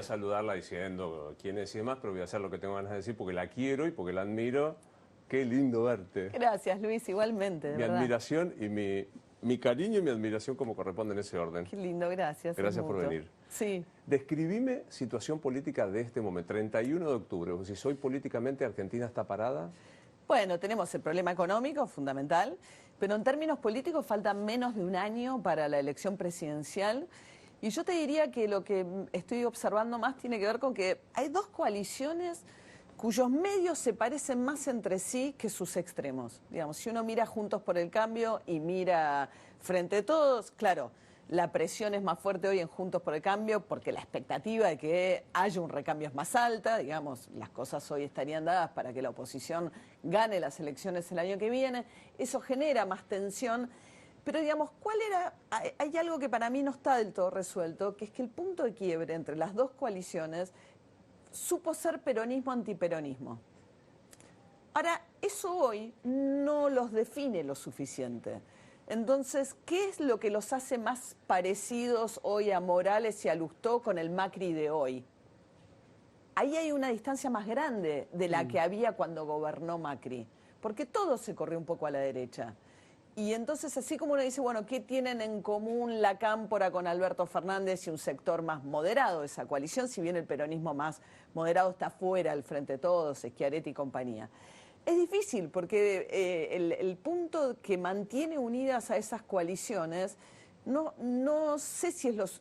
a saludarla diciendo quién es y demás, pero voy a hacer lo que tengo ganas de decir porque la quiero y porque la admiro. Qué lindo verte. Gracias, Luis, igualmente, de Mi verdad. admiración y mi cariño y mi admiración como corresponde en ese orden. Qué lindo, gracias. Gracias por venir. Sí. Describime situación política de este momento, 31 de octubre. Si soy políticamente, Argentina está parada. Bueno, tenemos el problema económico, fundamental, pero en términos políticos falta menos de un año para la elección presidencial. Y yo te diría que lo que estoy observando más tiene que ver con que hay dos coaliciones cuyos medios se parecen más entre sí que sus extremos. Digamos, si uno mira Juntos por el Cambio y mira Frente a Todos, claro, la presión es más fuerte hoy en Juntos por el Cambio porque la expectativa de que haya un recambio es más alta. Digamos, las cosas hoy estarían dadas para que la oposición gane las elecciones el año que viene. Eso genera más tensión. Pero digamos, hay algo que para mí no está del todo resuelto, que es que el punto de quiebre entre las dos coaliciones supo ser peronismo-antiperonismo. Ahora, eso hoy no los define lo suficiente. Entonces, ¿qué es lo que los hace más parecidos hoy a Morales y a Lustó con el Macri de hoy? Ahí hay una distancia más grande de la que había cuando gobernó Macri, porque todo se corrió un poco a la derecha. Y entonces, así como uno dice, bueno, ¿qué tienen en común la Cámpora con Alberto Fernández y un sector más moderado de esa coalición? Si bien el peronismo más moderado está fuera, al Frente de Todos, Schiaretti y compañía. Es difícil porque el punto que mantiene unidas a esas coaliciones, no sé si es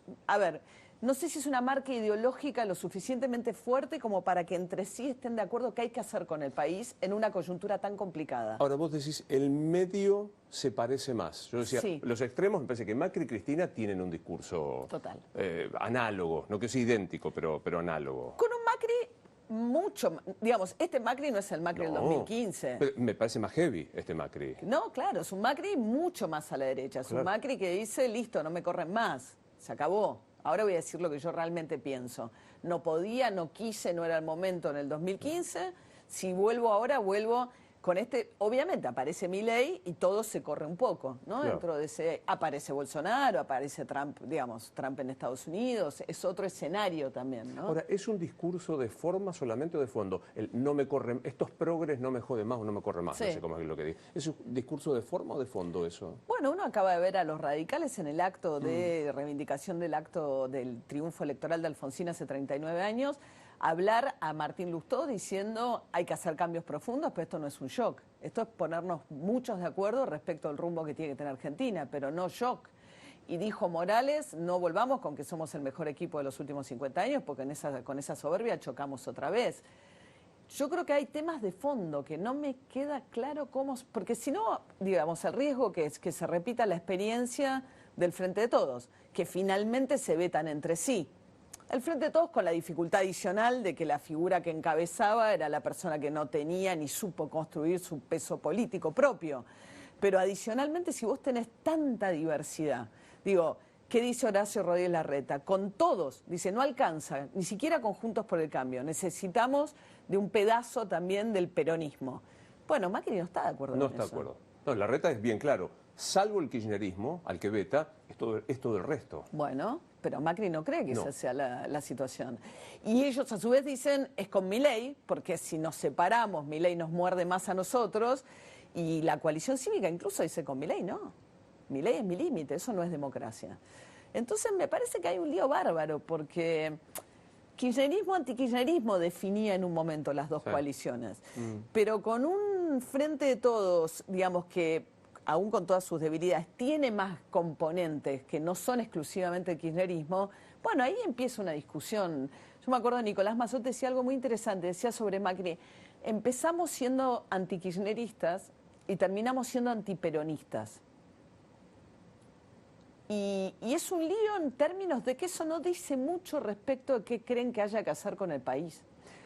no sé si es una marca ideológica lo suficientemente fuerte como para que entre sí estén de acuerdo qué hay que hacer con el país en una coyuntura tan complicada. Ahora vos decís, el medio se parece más. Yo decía, Sí. Los extremos, me parece que Macri y Cristina tienen un discurso Total. Análogo, no que sea idéntico, pero análogo. Con un Macri mucho, digamos, este Macri no es el Macri del 2015. Pero me parece más heavy este Macri. No, claro, es un Macri mucho más a la derecha. Es un Macri que dice, listo, no me corren más, se acabó. Ahora voy a decir lo que yo realmente pienso. No podía, no quise, no era el momento en el 2015. Si vuelvo ahora, vuelvo con obviamente aparece Milei y todo se corre un poco, ¿no? Claro. Dentro de ese, aparece Bolsonaro, aparece Trump, digamos, Trump en Estados Unidos, es otro escenario también, ¿no? Ahora, ¿es un discurso de forma solamente o de fondo? No me corren, estos progres no me joden más o no me corren más, Sí. no sé cómo es lo que digo. ¿Es un discurso de forma o de fondo eso? Bueno, uno acaba de ver a los radicales en el acto de reivindicación del acto del triunfo electoral de Alfonsín hace 39 años, hablar a Martín Lustó diciendo hay que hacer cambios profundos, pero esto no es un shock. Esto es ponernos muchos de acuerdo respecto al rumbo que tiene que tener Argentina, pero no shock. Y dijo Morales, no volvamos con que somos el mejor equipo de los últimos 50 años, porque con esa soberbia chocamos otra vez. Yo creo que hay temas de fondo que no me queda claro cómo... Porque si no, digamos, el riesgo que es que se repita la experiencia del Frente de Todos, que finalmente se vetan entre sí. El Frente de Todos con la dificultad adicional de que la figura que encabezaba era la persona que no tenía ni supo construir su peso político propio. Pero adicionalmente, si vos tenés tanta diversidad, digo, ¿qué dice Horacio Rodríguez Larreta? Con todos, dice, no alcanza, ni siquiera con Juntos por el Cambio. Necesitamos de un pedazo también del peronismo. Bueno, Macri no está de acuerdo No con está de eso. acuerdo. No, Larreta es bien claro. Salvo el kirchnerismo, al que veta, es todo el resto. Bueno, pero Macri no cree que No. esa sea la situación. Y ellos a su vez dicen, es con Milei, porque si nos separamos, Milei nos muerde más a nosotros, y la coalición cívica incluso dice con Milei, no. Milei es mi límite, eso no es democracia. Entonces me parece que hay un lío bárbaro, porque kirchnerismo, antikirchnerismo definía en un momento las dos coaliciones. Pero con un Frente de Todos, digamos que aún con todas sus debilidades, tiene más componentes que no son exclusivamente el kirchnerismo, bueno, ahí empieza una discusión. Yo me acuerdo de Nicolás Mazot decía algo muy interesante, decía sobre Macri, empezamos siendo antikirchneristas y terminamos siendo antiperonistas. Y es un lío en términos de que eso no dice mucho respecto a qué creen que haya que hacer con el país.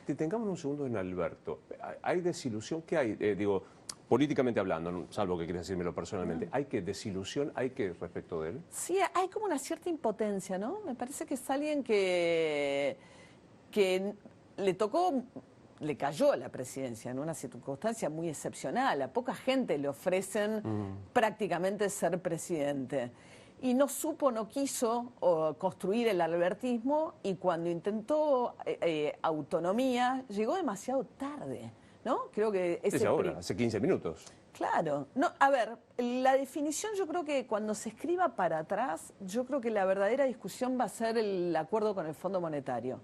Detengamos un segundo en Alberto. ¿Hay desilusión? ¿Qué hay? Digo, políticamente hablando, salvo que quieras decírmelo personalmente, ¿hay que desilusión? ¿Hay que respecto de él? Sí, hay como una cierta impotencia, ¿no? Me parece que es alguien que le cayó a la presidencia en una circunstancia muy excepcional. A poca gente le ofrecen prácticamente ser presidente. y no supo, no quiso construir el albertismo, y cuando intentó autonomía, llegó demasiado tarde, ¿no? Creo que Es ahora, hace 15 minutos. Claro. No, a ver, la definición, yo creo que cuando se escriba para atrás, yo creo que la verdadera discusión va a ser el acuerdo con el Fondo Monetario.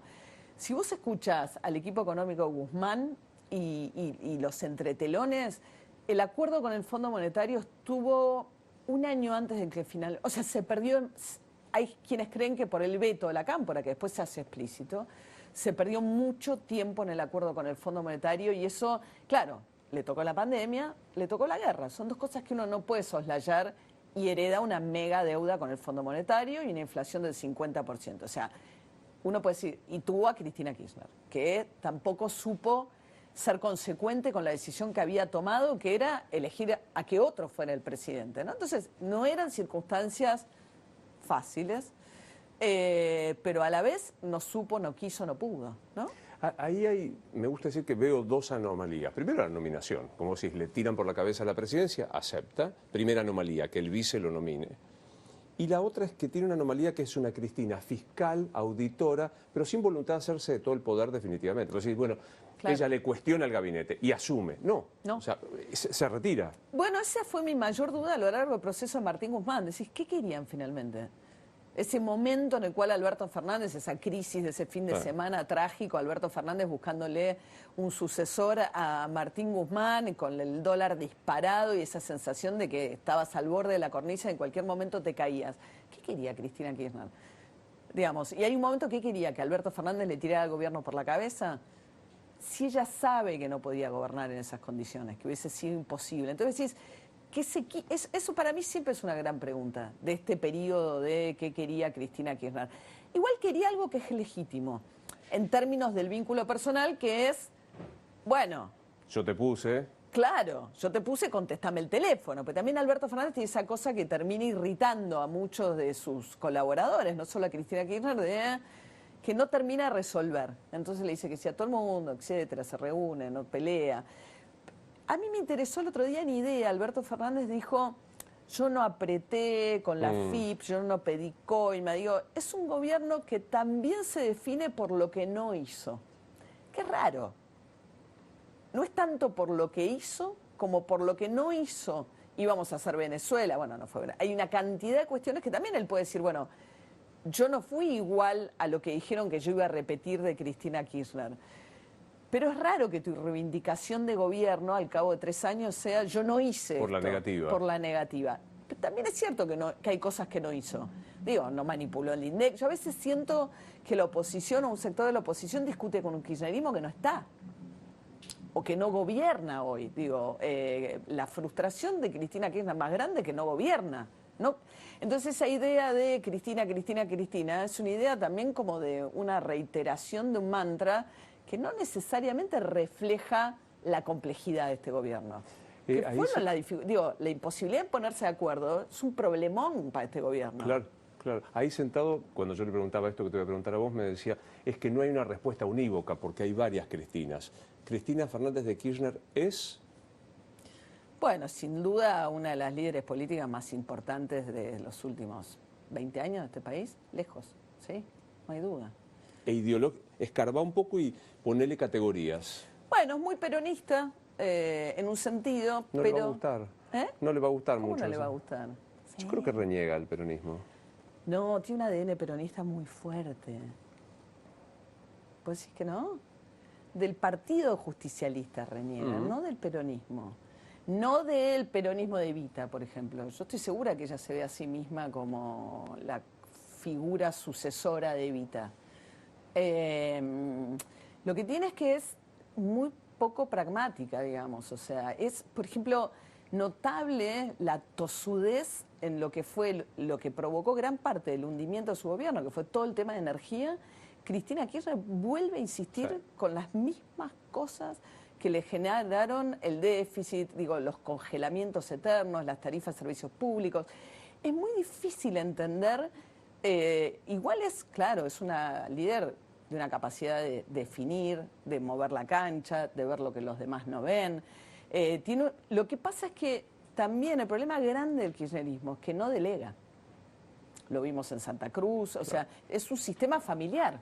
Si vos escuchás al equipo económico Guzmán y los entretelones, el acuerdo con el Fondo Monetario estuvo un año antes de que final, o sea, se perdió. Hay quienes creen que por el veto de la Cámpora, que después se hace explícito, se perdió mucho tiempo en el acuerdo con el Fondo Monetario, y eso, claro, le tocó la pandemia, le tocó la guerra. Son dos cosas que uno no puede soslayar, y hereda una mega deuda con el Fondo Monetario y una inflación del 50%. O sea, uno puede decir, y tuvo a Cristina Kirchner, que tampoco supo ser consecuente con la decisión que había tomado, que era elegir a que otro fuera el presidente, ¿no? Entonces, no eran circunstancias fáciles, pero a la vez no supo, no quiso, no pudo, ¿no? Ahí me gusta decir que veo dos anomalías. Primero, la nominación. Como si le tiran por la cabeza a la presidencia, acepta. Primera anomalía, que el vice lo nomine. Y la otra es que tiene una anomalía, que es una Cristina fiscal, auditora, pero sin voluntad de hacerse de todo el poder definitivamente. Entonces, bueno, claro, ella le cuestiona al gabinete y asume. No. O sea, se retira. Bueno, esa fue mi mayor duda a lo largo del proceso de Martín Guzmán. Decís, ¿qué querían finalmente? Ese momento en el cual Alberto Fernández, esa crisis de ese fin de semana trágico, Alberto Fernández buscándole un sucesor a Martín Guzmán, con el dólar disparado y esa sensación de que estabas al borde de la cornisa y en cualquier momento te caías. ¿Qué quería Cristina Kirchner? Digamos, y hay un momento que quería que Alberto Fernández le tirara al gobierno por la cabeza. Si ella sabe que no podía gobernar en esas condiciones, que hubiese sido imposible. Entonces decís, eso para mí siempre es una gran pregunta de este periodo de qué quería Cristina Kirchner. Igual quería algo que es legítimo, en términos del vínculo personal, que es, bueno... Yo te puse... Claro, yo te puse, contestame el teléfono, pero también Alberto Fernández tiene esa cosa que termina irritando a muchos de sus colaboradores, no solo a Cristina Kirchner, que no termina de resolver. Entonces le dice que sí a todo el mundo, etcétera, se reúne, no pelea... A mí me interesó el otro día en IDEA, Alberto Fernández dijo, yo no apreté con la FIP, yo no pedí coima. Digo, es un gobierno que también se define por lo que no hizo. Qué raro. No es tanto por lo que hizo como por lo que no hizo. Íbamos a hacer Venezuela, bueno, no fue. Hay una cantidad de cuestiones que también él puede decir, bueno, yo no fui igual a lo que dijeron que yo iba a repetir de Cristina Kirchner. Pero es raro que tu reivindicación de gobierno al cabo de 3 años sea yo no hice por la negativa. Por la negativa. Pero también es cierto que hay cosas que no hizo. Digo, no manipuló el INDEC. Yo a veces siento que la oposición o un sector de la oposición discute con un kirchnerismo que no está. O que no gobierna hoy. Digo, la frustración de Cristina Kirchner es más grande que no gobierna, ¿no? Entonces esa idea de Cristina, Cristina, Cristina es una idea también como de una reiteración de un mantra que no necesariamente refleja la complejidad de este gobierno. La imposibilidad de ponerse de acuerdo es un problemón para este gobierno. Claro, claro. Ahí sentado, cuando yo le preguntaba esto que te voy a preguntar a vos, me decía, es que no hay una respuesta unívoca, porque hay varias Cristinas. ¿Cristina Fernández de Kirchner es...? Bueno, sin duda una de las líderes políticas más importantes de los últimos 20 años de este país, lejos, ¿sí? No hay duda. Escarbá un poco y ponele categorías. Bueno, es muy peronista en un sentido, no pero... le va a gustar. No le va a gustar ¿Cómo mucho. No le va a gustar? Yo creo que reniega el peronismo. No, tiene un ADN peronista muy fuerte. ¿Puedes decir que no? Del Partido Justicialista reniega, no del peronismo. No del peronismo de Evita, por ejemplo. Yo estoy segura que ella se ve a sí misma como la figura sucesora de Evita. Lo que tiene es que es muy poco pragmática, digamos. O sea, es, por ejemplo, notable la tosudez en lo que fue lo que provocó gran parte del hundimiento de su gobierno, que fue todo el tema de energía. Cristina Kirchner vuelve a insistir con las mismas cosas que le generaron el déficit, digo, los congelamientos eternos, las tarifas de servicios públicos. Es muy difícil entender. Igual es, claro, es una líder de una capacidad de definir, de mover la cancha, de ver lo que los demás no ven. Lo que pasa es que también el problema grande del kirchnerismo es que no delega. lo vimos en Santa Cruz, o sea, es un sistema familiar.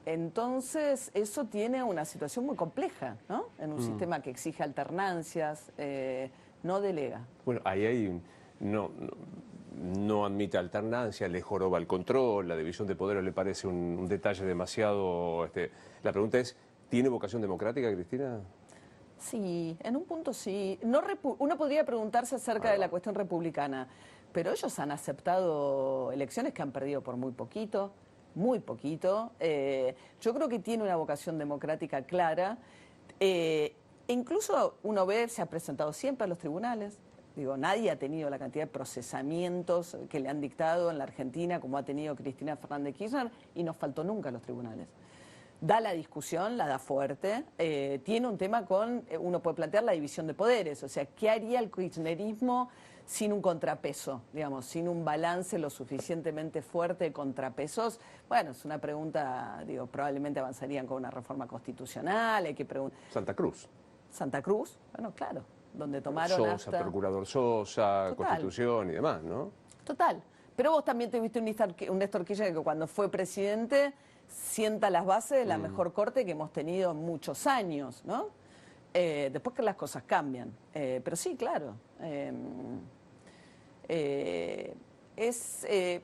Entonces, eso tiene una situación muy compleja, ¿no? En un sistema que exige alternancias, no delega. Bueno, ahí hay no admite alternancia, le joroba el control, la división de poderes le parece un detalle demasiado... La pregunta es, ¿tiene vocación democrática, Cristina? Sí, en un punto sí. Uno podría preguntarse acerca de la cuestión republicana, pero ellos han aceptado elecciones que han perdido por muy poquito, muy poquito. Yo creo que tiene una vocación democrática clara. Incluso uno ve, se ha presentado siempre a los tribunales. Digo, nadie ha tenido la cantidad de procesamientos que le han dictado en la Argentina como ha tenido Cristina Fernández de Kirchner, y no faltó nunca a los tribunales. Da la discusión, la da fuerte, tiene un tema uno puede plantear la división de poderes, o sea, ¿qué haría el kirchnerismo sin un contrapeso, digamos, sin un balance lo suficientemente fuerte de contrapesos? Bueno, es una pregunta, digo, probablemente avanzarían con una reforma constitucional, hay que preguntar. Santa Cruz. Santa Cruz, bueno, claro, donde tomaron Sosa, procurador Sosa, Total. Constitución y demás, ¿no? Total, pero vos también tuviste un Néstor Kirchner que cuando fue presidente sienta las bases de la mejor corte que hemos tenido en muchos años, ¿no? Después que las cosas cambian. Pero sí, claro.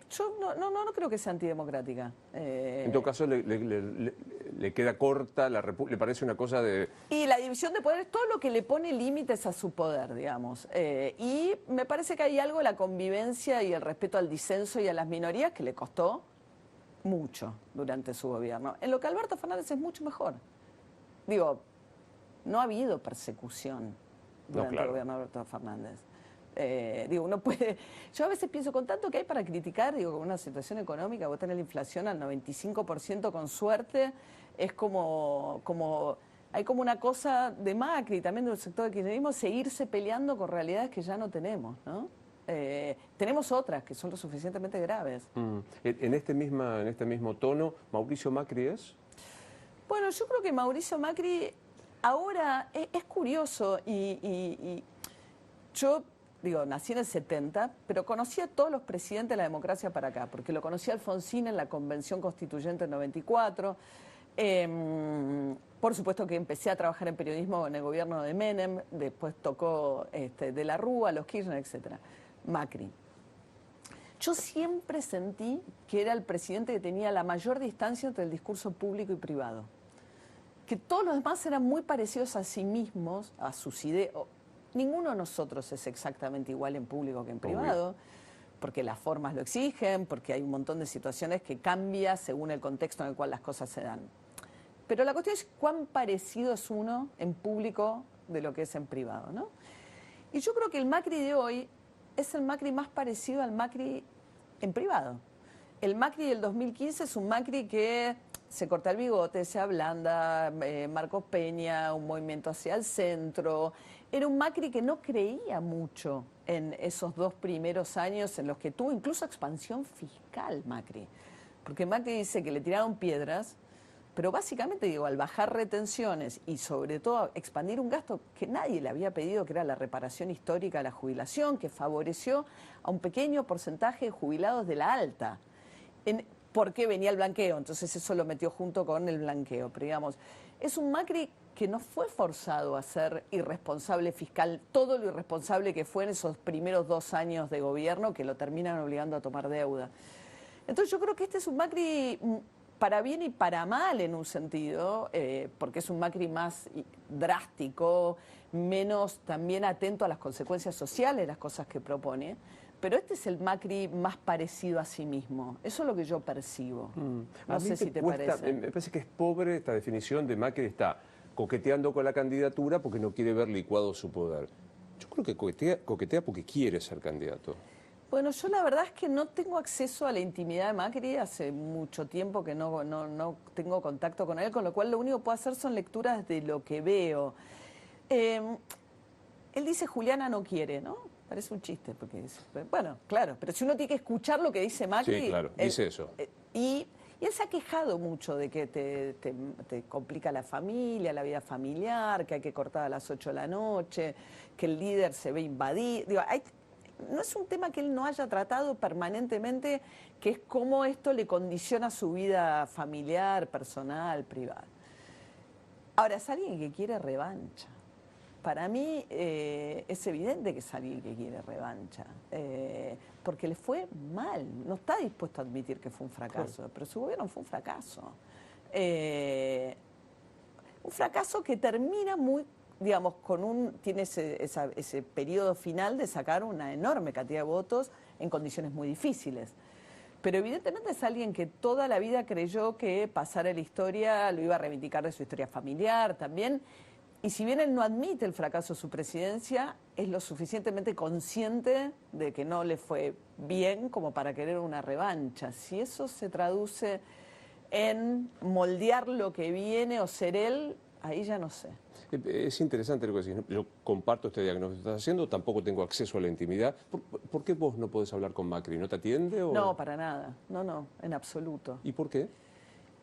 Yo no creo que sea antidemocrática. En todo caso, le queda corta, le parece una cosa de... Y la división de poderes, todo lo que le pone límites a su poder, digamos. Y me parece que hay algo de la convivencia y el respeto al disenso y a las minorías que le costó mucho durante su gobierno. En lo que Alberto Fernández es mucho mejor. Digo, no ha habido persecución durante el gobierno de Alberto Fernández. Digo, uno puede... Yo a veces pienso, con tanto que hay para criticar, digo, con una situación económica, vos tenés la inflación al 95% con suerte, es hay como una cosa de Macri, también del sector del kirchnerismo, seguirse peleando con realidades que ya no tenemos, ¿no? Tenemos otras que son lo suficientemente graves. En este mismo tono, ¿Mauricio Macri es? Bueno, yo creo que Mauricio Macri ahora es curioso y yo, digo, nací en el 70, pero conocí a todos los presidentes de la democracia para acá, porque lo conocí a Alfonsín en la Convención Constituyente del 94. Por supuesto que empecé a trabajar en periodismo en el gobierno de Menem, después tocó de la Rúa, los Kirchner, etcétera. Macri. Yo siempre sentí que era el presidente que tenía la mayor distancia entre el discurso público y privado. Que todos los demás eran muy parecidos a sí mismos, a sus ideas. Ninguno de nosotros es exactamente igual en público que en privado, porque las formas lo exigen, porque hay un montón de situaciones que cambian según el contexto en el cual las cosas se dan. Pero la cuestión es cuán parecido es uno en público de lo que es en privado, ¿no? Y yo creo que el Macri de hoy es el Macri más parecido al Macri en privado. El Macri del 2015 es un Macri que se corta el bigote, se ablanda, Marcos Peña, un movimiento hacia el centro. Era un Macri que no creía mucho en esos 2 primeros años en los que tuvo incluso expansión fiscal, Macri. Porque Macri dice que le tiraron piedras, pero básicamente, digo, al bajar retenciones y sobre todo expandir un gasto que nadie le había pedido, que era la reparación histórica de la jubilación, que favoreció a un pequeño porcentaje de jubilados de la alta. Porque venía el blanqueo, entonces eso lo metió junto con el blanqueo. Pero digamos, es un Macri que no fue forzado a ser irresponsable fiscal, todo lo irresponsable que fue en esos primeros 2 años de gobierno que lo terminan obligando a tomar deuda. Entonces yo creo que este es un Macri para bien y para mal en un sentido, porque es un Macri más drástico, menos también atento a las consecuencias sociales de las cosas que propone. Pero este es el Macri más parecido a sí mismo. Eso es lo que yo percibo. No sé si te parece. Me parece que es pobre esta definición de Macri, está coqueteando con la candidatura porque no quiere ver licuado su poder. Yo creo que coquetea porque quiere ser candidato. Bueno, yo la verdad es que no tengo acceso a la intimidad de Macri, hace mucho tiempo que no tengo contacto con él, con lo cual lo único que puedo hacer son lecturas de lo que veo. Él dice Juliana no quiere, ¿no? Parece un chiste, porque dice, bueno, claro, pero si uno tiene que escuchar lo que dice Macri... Sí, claro, dice eso. Y él se ha quejado mucho de que te complica la familia, la vida familiar, que hay que cortar a las 8 de la noche, que el líder se ve invadido. Digo, no es un tema que él no haya tratado permanentemente, que es cómo esto le condiciona su vida familiar, personal, privada. Ahora, es alguien que quiere revancha. Para mí es evidente que es alguien que quiere revancha, porque le fue mal, no está dispuesto a admitir que fue un fracaso, pero su gobierno fue un fracaso. Un fracaso que termina muy, digamos, tiene ese periodo final de sacar una enorme cantidad de votos en condiciones muy difíciles. Pero evidentemente es alguien que toda la vida creyó que pasar a la historia lo iba a reivindicar de su historia familiar también. Y si bien él no admite el fracaso de su presidencia, es lo suficientemente consciente de que no le fue bien como para querer una revancha. Si eso se traduce en moldear lo que viene o ser él, ahí ya no sé. Es interesante lo que decís. Yo comparto este diagnóstico que estás haciendo, tampoco tengo acceso a la intimidad. ¿Por qué vos no podés hablar con Macri? ¿No te atiende? O... No, para nada. No, en absoluto. ¿Y por qué?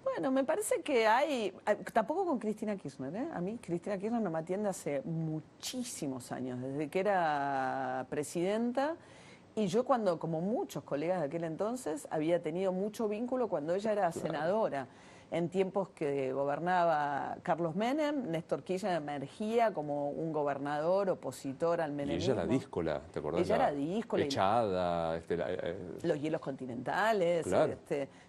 Bueno, me parece que tampoco con Cristina Kirchner, ¿eh? A mí Cristina Kirchner no me atiende hace muchísimos años, desde que era presidenta, y yo como muchos colegas de aquel entonces, había tenido mucho vínculo cuando ella era senadora. En tiempos que gobernaba Carlos Menem, Néstor Kirchner emergía como un gobernador opositor al menemismo. Y ella era díscola, ¿te acordás? Ella era díscola. Echada. Los hielos continentales. Claro.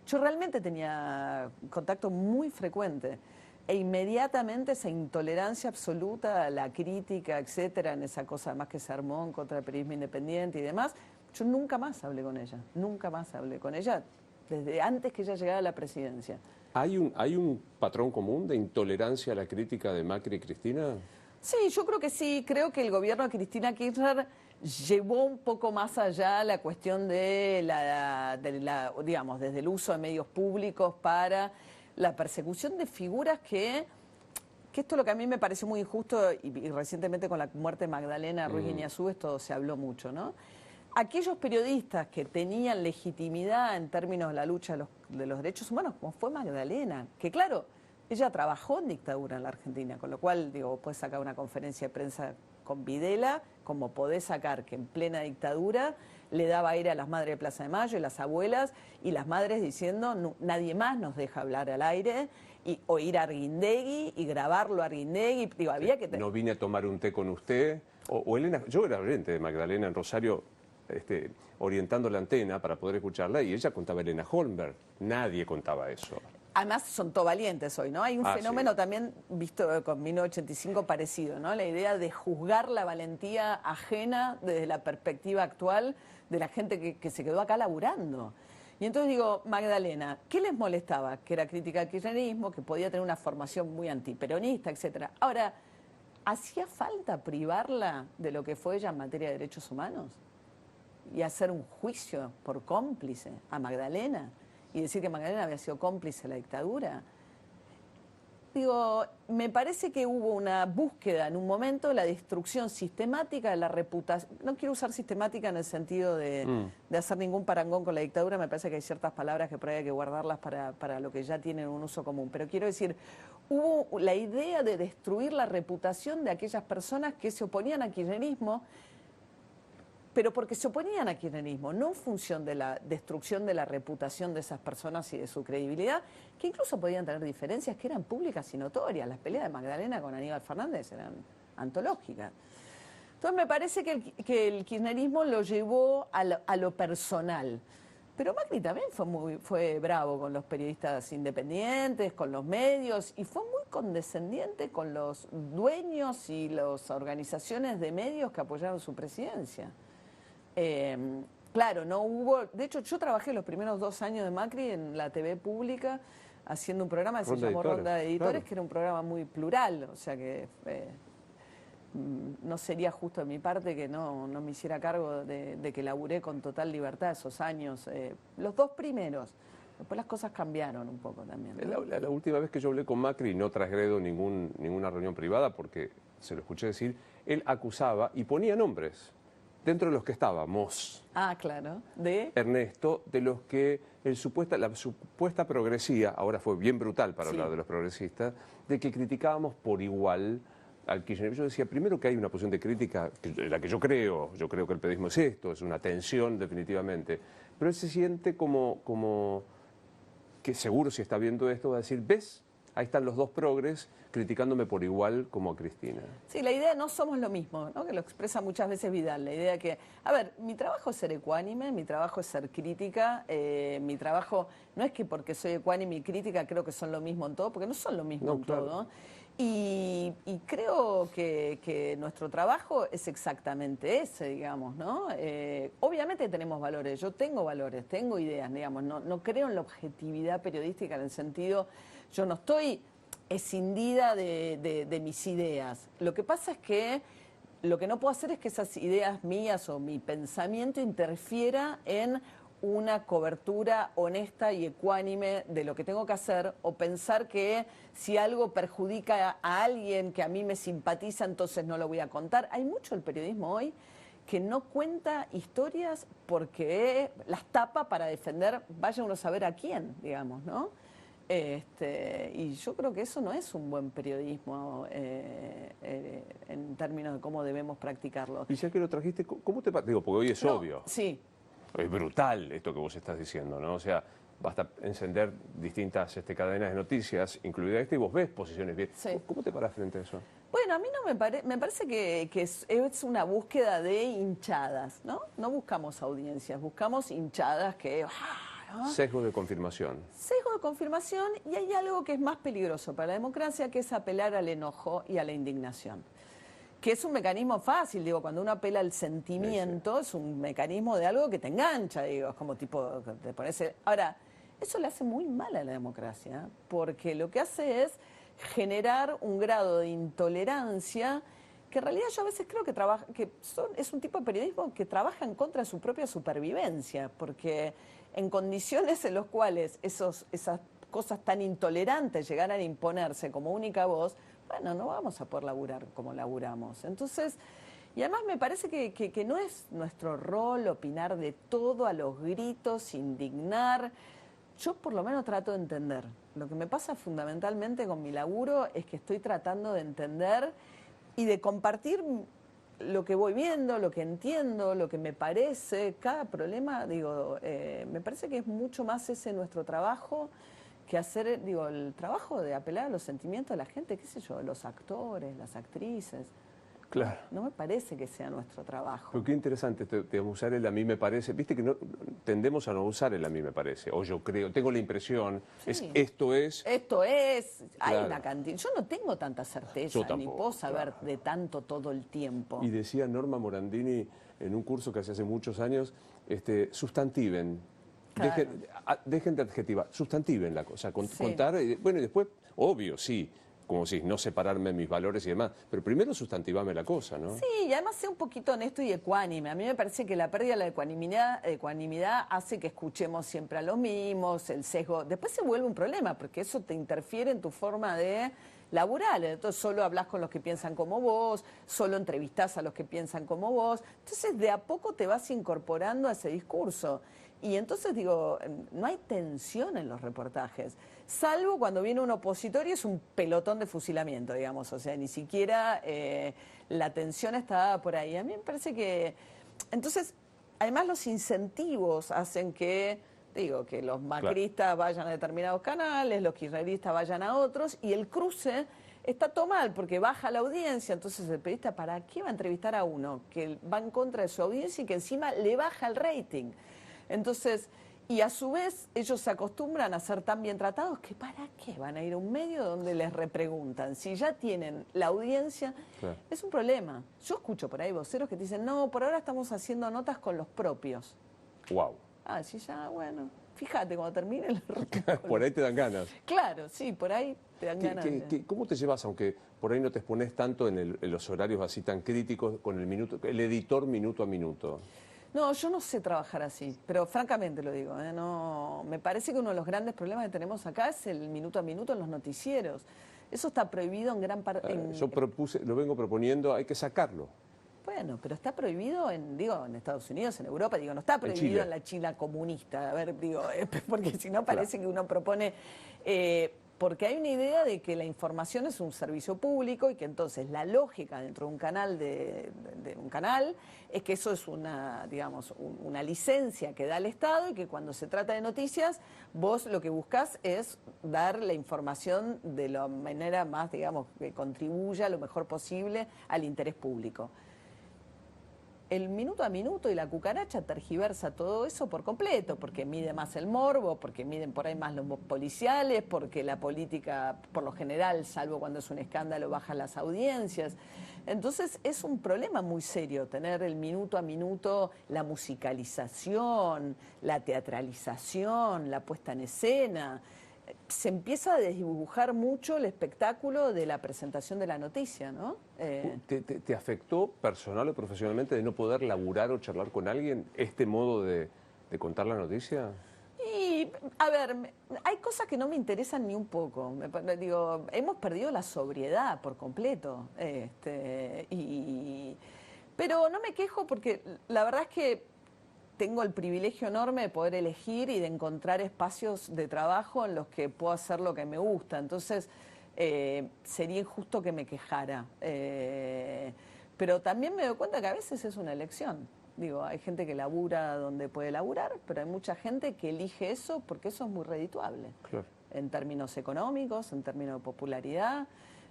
Yo realmente tenía contacto muy frecuente. E inmediatamente esa intolerancia absoluta a la crítica, etcétera, en esa cosa más que sermón contra el periodismo independiente y demás, yo nunca más hablé con ella. Nunca más hablé con ella desde antes que ella llegara a la presidencia. ¿Hay un patrón común de intolerancia a la crítica de Macri y Cristina? Sí, yo creo que sí. Creo que el gobierno de Cristina Kirchner llevó un poco más allá la cuestión de digamos, desde el uso de medios públicos para la persecución de figuras que esto es lo que a mí me pareció muy injusto y recientemente con la muerte de Magdalena Ruiz Guiñazú esto se habló mucho, ¿no? Aquellos periodistas que tenían legitimidad en términos de la lucha de los derechos humanos, como fue Magdalena, que claro, ella trabajó en dictadura en la Argentina, con lo cual, digo, podés sacar una conferencia de prensa con Videla, como podés sacar que en plena dictadura le daba aire a las madres de Plaza de Mayo y las abuelas, y las madres diciendo, no, nadie más nos deja hablar al aire, o ir a Arguindegui y grabarlo a Arguindegui. Digo, había que... No vine a tomar un té con usted, o Elena, yo era oyente de Magdalena en Rosario, orientando la antena para poder escucharla, y ella contaba a Elena Holmberg. Nadie contaba eso. Además son todo valientes hoy, ¿no? Hay un fenómeno también visto con 1985 parecido, ¿no? La idea de juzgar la valentía ajena desde la perspectiva actual de la gente que se quedó acá laburando. Y entonces digo, Magdalena, ¿qué les molestaba? Que era crítica al kirchnerismo, que podía tener una formación muy antiperonista, etcétera. Ahora, ¿hacía falta privarla de lo que fue ella en materia de derechos humanos? Y hacer un juicio por cómplice a Magdalena y decir que Magdalena había sido cómplice de la dictadura. Digo, me parece que hubo una búsqueda en un momento, la destrucción sistemática de la reputación. No quiero usar sistemática en el sentido de hacer ningún parangón con la dictadura, me parece que hay ciertas palabras que por ahí hay que guardarlas para lo que ya tienen un uso común. Pero quiero decir, hubo la idea de destruir la reputación de aquellas personas que se oponían al kirchnerismo, pero porque se oponían al kirchnerismo, no en función de la destrucción de la reputación de esas personas y de su credibilidad, que incluso podían tener diferencias que eran públicas y notorias. Las peleas de Magdalena con Aníbal Fernández eran antológicas. Entonces me parece que el kirchnerismo lo llevó a lo personal. Pero Macri también fue bravo con los periodistas independientes, con los medios, y fue muy condescendiente con los dueños y las organizaciones de medios que apoyaron su presidencia. Claro, no hubo... De hecho, yo trabajé los primeros 2 años de Macri en la TV pública haciendo un programa que se llamó Ronda de Editores, claro, que era un programa muy plural, o sea que no sería justo de mi parte que no me hiciera cargo de que laburé con total libertad esos años, los 2 primeros. Después las cosas cambiaron un poco también, ¿no? La última vez que yo hablé con Macri, no trasgredo ninguna reunión privada porque se lo escuché decir, él acusaba y ponía nombres dentro de los que estábamos. Ah, claro. ¿De? Ernesto, de los que la supuesta progresía, ahora fue bien brutal para hablar de los progresistas, de que criticábamos por igual al kirchnerismo, yo decía, primero que hay una posición de crítica, la que yo creo que el periodismo es esto, es una tensión definitivamente, pero él se siente como que seguro si está viendo esto va a decir, ¿ves? Ahí están los dos progres criticándome por igual como a Cristina. Sí, la idea de no somos lo mismo, ¿no? Que lo expresa muchas veces Vidal, la idea que, a ver, mi trabajo es ser ecuánime, mi trabajo es ser crítica, mi trabajo no es que porque soy ecuánime y crítica creo que son lo mismo en todo, porque no son lo mismo en claro. todo. Y creo que nuestro trabajo es exactamente ese, digamos, ¿no? Obviamente tenemos valores, yo tengo valores, tengo ideas, digamos, no creo en la objetividad periodística en el sentido, yo no estoy escindida de mis ideas. Lo que pasa es que lo que no puedo hacer es que esas ideas mías o mi pensamiento interfiera en una cobertura honesta y ecuánime de lo que tengo que hacer, o pensar que si algo perjudica a alguien que a mí me simpatiza, entonces no lo voy a contar. Hay mucho el periodismo hoy que no cuenta historias porque las tapa para defender, vaya uno a saber a quién, digamos, ¿no? Y yo creo que eso no es un buen periodismo en términos de cómo debemos practicarlo. Y ya que lo trajiste, ¿cómo te parece? Digo, porque hoy es obvio. Sí. Es brutal esto que vos estás diciendo, ¿no? O sea, basta encender distintas cadenas de noticias, incluida esta, y vos ves posiciones bien. Sí. ¿Cómo te parás frente a eso? Bueno, a mí no me parece que es una búsqueda de hinchadas, ¿no? No buscamos audiencias, buscamos hinchadas que... ¿no? Sesgo de confirmación. Sesgo de confirmación, y hay algo que es más peligroso para la democracia, que es apelar al enojo y a la indignación. Que es un mecanismo fácil, digo, cuando uno apela al sentimiento, es un mecanismo de algo que te engancha, digo, es como tipo, te pones... Ahora, eso le hace muy mal a la democracia, porque lo que hace es generar un grado de intolerancia que en realidad yo a veces creo que es un tipo de periodismo que trabaja en contra de su propia supervivencia, porque en condiciones en las cuales esas cosas tan intolerantes llegaran a imponerse como única voz, bueno, no vamos a poder laburar como laburamos. Entonces, y además me parece que no es nuestro rol opinar de todo a los gritos, indignar. Yo por lo menos trato de entender. Lo que me pasa fundamentalmente con mi laburo es que estoy tratando de entender y de compartir lo que voy viendo, lo que entiendo, lo que me parece. Cada problema, digo, me parece que es mucho más ese nuestro trabajo que hacer, digo, el trabajo de apelar a los sentimientos de la gente, qué sé yo, los actores, las actrices. Claro. No me parece que sea nuestro trabajo. Pero qué interesante usar el a mí me parece. Viste que no, tendemos a no usar el a mí me parece. O yo creo, tengo la impresión, Sí. esto es. Esto es, hay Claro. una cantidad. Yo no tengo tanta certeza, Yo tampoco, ni puedo saber claro. de tanto todo el tiempo. Y decía Norma Morandini en un curso que hace muchos años, sustantiven. Claro. Dejen de adjetivar, sustantiven la cosa, Sí. contar, bueno, y después, obvio, sí, como si no separarme mis valores y demás, pero primero sustantivame la cosa, ¿no? Sí, y además sea un poquito honesto y ecuánime. A mí me parece que la pérdida de la ecuanimidad hace que escuchemos siempre a los mismos, el sesgo. Después se vuelve un problema, porque eso te interfiere en tu forma de laburar. Entonces solo hablas con los que piensan como vos, solo entrevistás a los que piensan como vos. Entonces de a poco te vas incorporando a ese discurso. Y entonces digo, no hay tensión en los reportajes, salvo cuando viene un opositor y es un pelotón de fusilamiento, digamos, o sea, ni siquiera la tensión está por ahí. A mí me parece que, entonces, además los incentivos hacen que, digo, que los macristas vayan a determinados canales, los kirchneristas vayan a otros, y el cruce está todo mal, porque baja la audiencia, entonces el periodista, ¿para qué va a entrevistar a uno que va en contra de su audiencia y que encima le baja el rating? Entonces, y a su vez ellos se acostumbran a ser tan bien tratados que ¿para qué van a ir a un medio donde les repreguntan? Si ya tienen la audiencia, Claro. es un problema. Yo escucho por ahí voceros que te dicen, no, por ahora estamos haciendo notas con los propios. Wow. Ah, sí, ya, bueno, fíjate, cuando termine el Por ahí te dan ganas. Claro, sí, por ahí te dan ganas. ¿Cómo te llevas, aunque por ahí no te expones tanto en los horarios así tan críticos, con el editor minuto a minuto? No, yo no sé trabajar así, pero francamente lo digo, no, me parece que uno de los grandes problemas que tenemos acá es el minuto a minuto en los noticieros. Eso está prohibido en gran parte. Yo lo vengo proponiendo, hay que sacarlo. Bueno, pero está prohibido en Estados Unidos, en Europa, no está prohibido en la China comunista. A ver, porque si no parece que uno propone. porque hay una idea de que la información es un servicio público y que entonces la lógica dentro de un canal de un canal es que eso es una, digamos, una licencia que da el Estado y que cuando se trata de noticias vos lo que buscás es dar la información de la manera más, digamos, que contribuya lo mejor posible al interés público. El minuto a minuto y la cucaracha tergiversa todo eso por completo, porque mide más el morbo, porque miden por ahí más los policiales, porque la política, por lo general, salvo cuando es un escándalo, baja las audiencias. Entonces es un problema muy serio tener el minuto a minuto, la musicalización, la teatralización, la puesta en escena. Se empieza a desdibujar mucho el espectáculo de la presentación de la noticia, ¿no? ¿Te afectó personal o profesionalmente de no poder laburar o charlar con alguien este modo de contar la noticia? Y, a ver, hay cosas que no me interesan ni un poco. Digo, hemos perdido la sobriedad por completo. Pero no me quejo porque la verdad es que tengo el privilegio enorme de poder elegir y de encontrar espacios de trabajo en los que puedo hacer lo que me gusta. Entonces, sería injusto que me quejara. Pero también me doy cuenta que a veces es una elección. Digo, hay gente que labura donde puede laburar, pero hay mucha gente que elige eso porque eso es muy redituable. Claro. En términos económicos, en términos de popularidad.